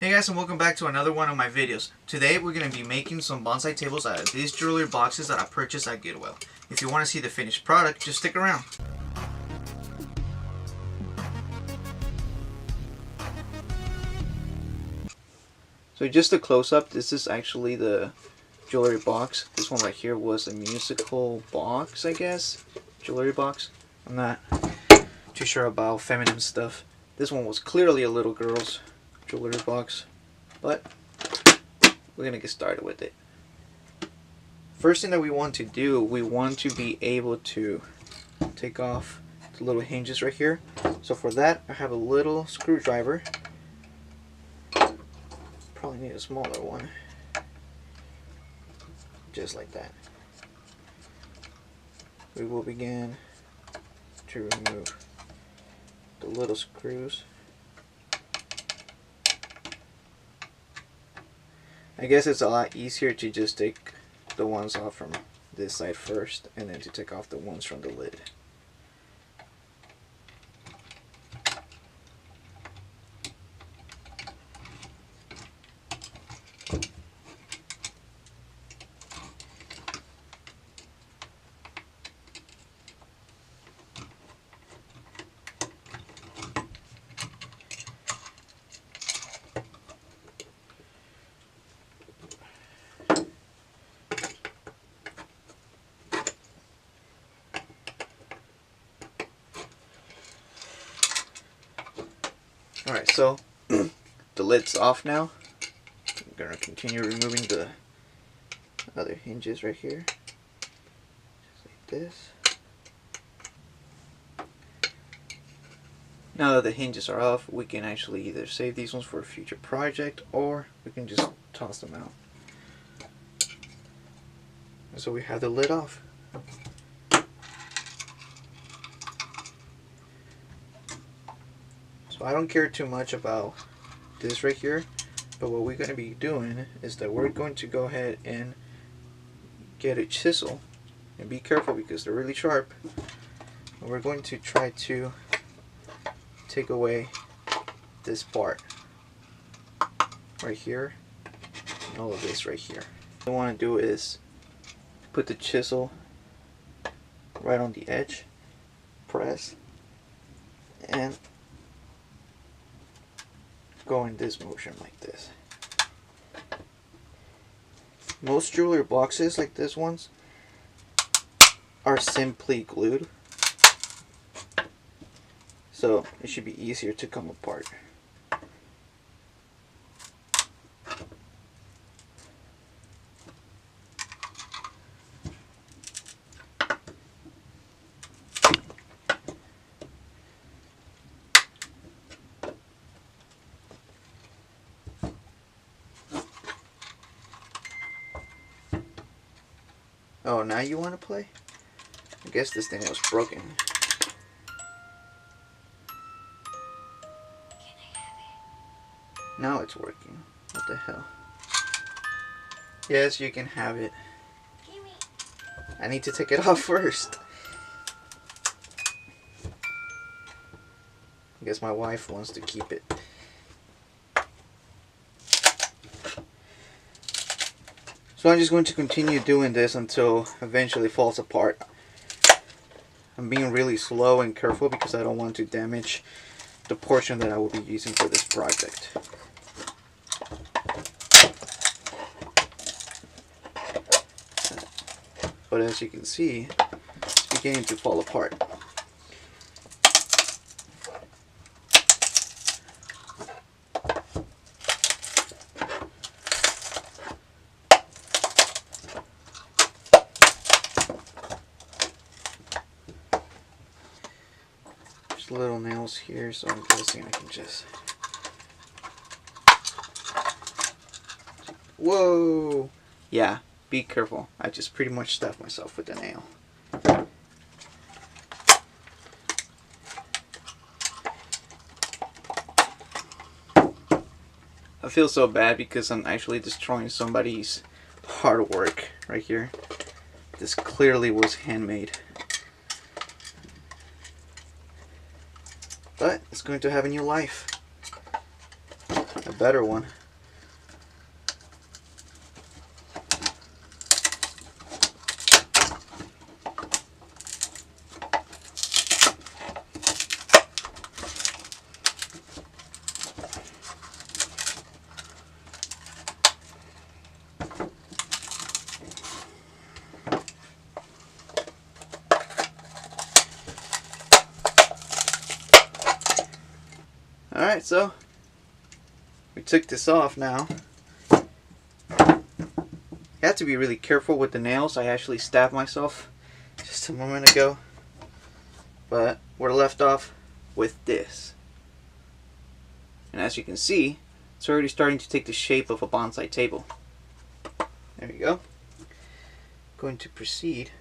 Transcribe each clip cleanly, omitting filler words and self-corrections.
Hey guys, and welcome back to another one of my videos. Today we're going to be making some bonsai tables out of these jewelry boxes that I purchased at Goodwill. If you want to see the finished product, just stick around. So just a close-up, this is actually the jewelry box. This one right here was a musical box, I guess. Jewelry box. I'm not too sure about feminine stuff. This one was clearly a little girl's jewelry box, but we're gonna get started with it. First thing that we want to do, we want to be able to take off the little hinges right here. So for that, I have a little screwdriver. Probably need a smaller one. Just like that. We will begin to remove the little screws. I guess it's a lot easier to just take the ones off from this side first and then to take off the ones from the lid. Alright, so the lid's off now. I'm going to continue removing the other hinges right here. Just like this. Now that the hinges are off, we can actually either save these ones for a future project or we can just toss them out. And so we have the lid off. So I don't care too much about this right here, but what we're going to be doing is that we're going to go ahead and get a chisel, and be careful because they're really sharp, and we're going to try to take away this part right here and all of this right here. What I want to do is put the chisel right on the edge, press, and go in this motion like this. Most jewelry boxes like this ones are simply glued, so it should be easier to come apart. Oh, now you want to play? I guess this thing was broken. Can I have it? Now it's working. What the hell? Yes, you can have it. Gimme. I need to take it off first. I guess my wife wants to keep it. So I'm just going to continue doing this until eventually it falls apart. I'm being really slow and careful because I don't want to damage the portion that I will be using for this project. But as you can see, it's beginning to fall apart. Little nails here, so I'm guessing I can just... Whoa! Yeah, be careful. I just pretty much stuffed myself with the nail. I feel so bad because I'm actually destroying somebody's hard work right here. This clearly was handmade. But it's going to have a new life. I better one. Alright, so we took this off now. You have to be really careful with the nails. I actually stabbed myself just a moment ago. But we're left off with this. And as you can see, it's already starting to take the shape of a bonsai table. There you go. Going to proceed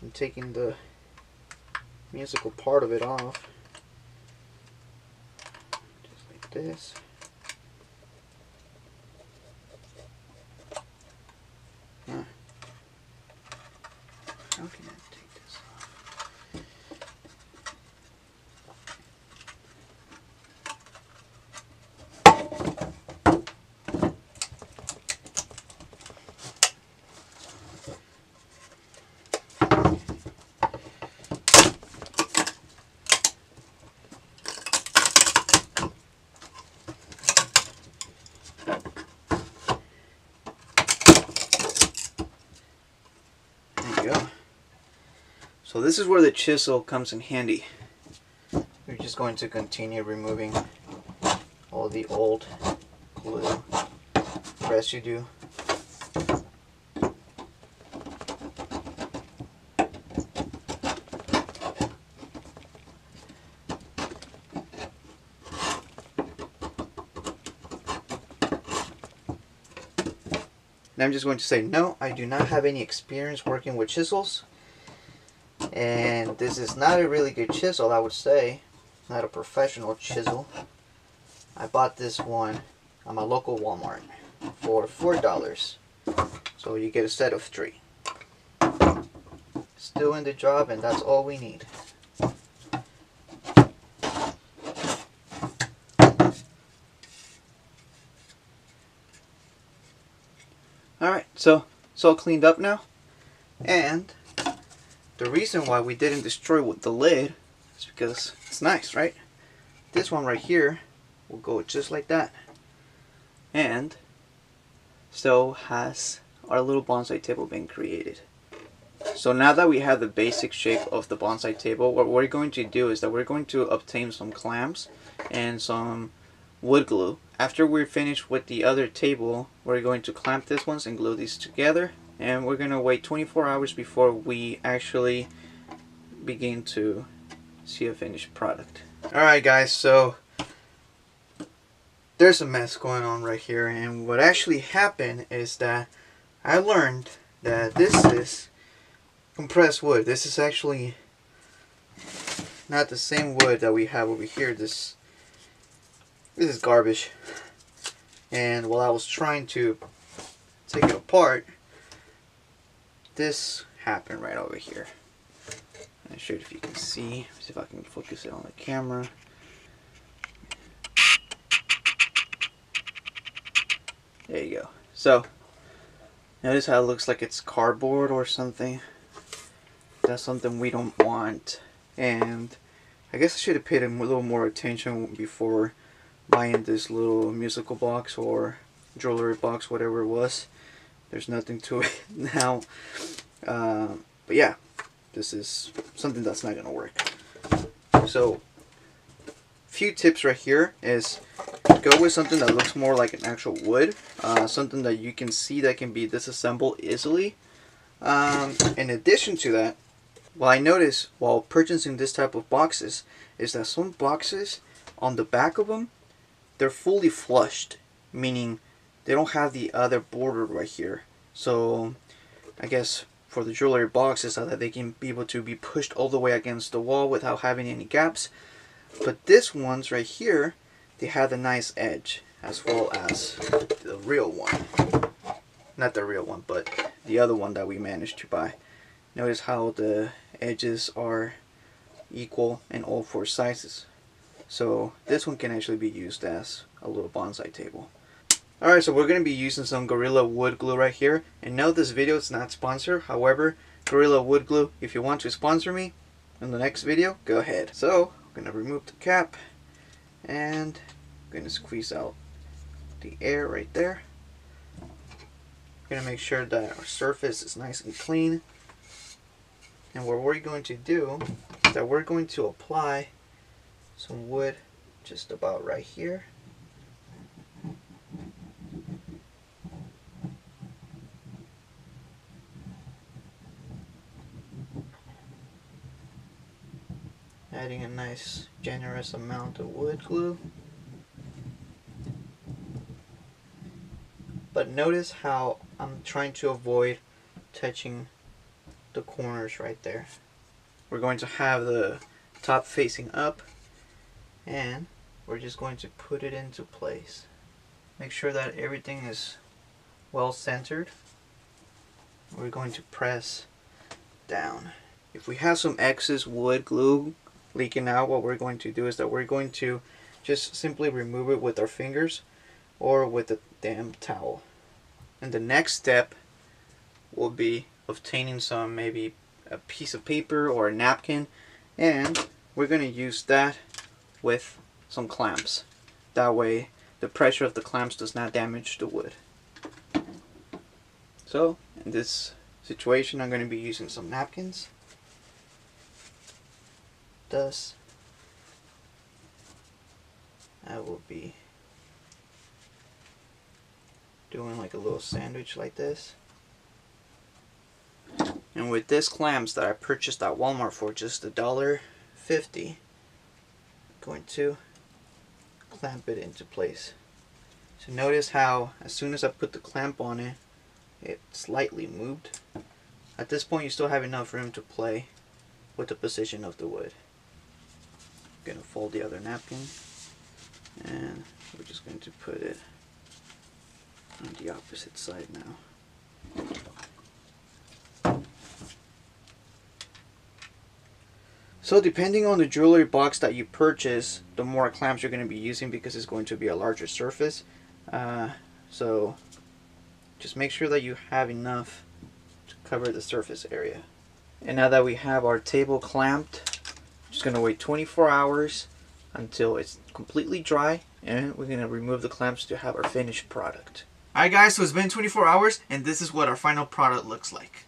in taking the musical part of it off. Just like this. Huh. How can I take this off? So this is where the chisel comes in handy. We're just going to continue removing all the old glue residue. And I'm just going to say, no, I do not have any experience working with chisels. And this is not a really good chisel, I would say. Not a professional chisel. I bought this one at my local Walmart for $4. So you get a set of 3. Still in the job, and that's all we need. Alright, so it's all cleaned up now. And the reason why we didn't destroy with the lid is because it's nice, right? This one right here will go just like that. And so has our little bonsai table been created. So now that we have the basic shape of the bonsai table, what we're going to do is that we're going to obtain some clamps and some wood glue. After we're finished with the other table, we're going to clamp this ones and glue these together. And we're going to wait 24 hours before we actually begin to see a finished product. Alright guys, so there's a mess going on right here. And what actually happened is that I learned that this is compressed wood. This is actually not the same wood that we have over here. This is garbage. And while I was trying to take it apart, this happened right over here. I'm not sure if you can see. See if I can focus it on the camera. There you go. So notice how it looks like it's cardboard or something. That's something we don't want. And I guess I should have paid a little more attention before buying this little musical box or jewelry box, whatever it was. There's nothing to it now. But yeah, this is something that's not going to work. So, few tips right here is go with something that looks more like an actual wood. Something that you can see that can be disassembled easily. In addition to that, what I noticed while purchasing this type of boxes is that some boxes on the back of them, they're fully flushed, meaning they don't have the other border right here. So I guess for the jewelry boxes so that they can be able to be pushed all the way against the wall without having any gaps. But this ones right here, they have a nice edge as well as the real one. Not the real one, but the other one that we managed to buy. Notice how the edges are equal in all 4 sizes. So this one can actually be used as a little bonsai table. Alright, so we're going to be using some Gorilla Wood Glue right here. And no, this video is not sponsored. However, Gorilla Wood Glue, if you want to sponsor me in the next video, go ahead. So, I'm going to remove the cap. And I'm going to squeeze out the air right there. I'm going to make sure that our surface is nice and clean. And what we're going to do is that we're going to apply some wood just about right here. Adding a nice generous amount of wood glue. But notice how I'm trying to avoid touching the corners right there. We're going to have the top facing up, and we're just going to put it into place. Make sure that everything is well centered. We're going to press down. If we have some excess wood glue leaking out, what we're going to do is that we're going to just simply remove it with our fingers or with a damp towel. And the next step will be obtaining some, maybe a piece of paper or a napkin, and we're going to use that with some clamps. That way the pressure of the clamps does not damage the wood. So in this situation I'm going to be using some napkins. Thus I will be doing like a little sandwich like this. And with this clamps that I purchased at Walmart for just $1.50, I'm going to clamp it into place. So notice how as soon as I put the clamp on it, it slightly moved. At this point you still have enough room to play with the position of the wood. I'm going to fold the other napkin, and we're just going to put it on the opposite side now. So depending on the jewelry box that you purchase, the more clamps you're going to be using because it's going to be a larger surface. So just make sure that you have enough to cover the surface area. And now that we have our table clamped, I'm just going to wait 24 hours until it's completely dry, and we're going to remove the clamps to have our finished product. Alright guys, so it's been 24 hours and this is what our final product looks like.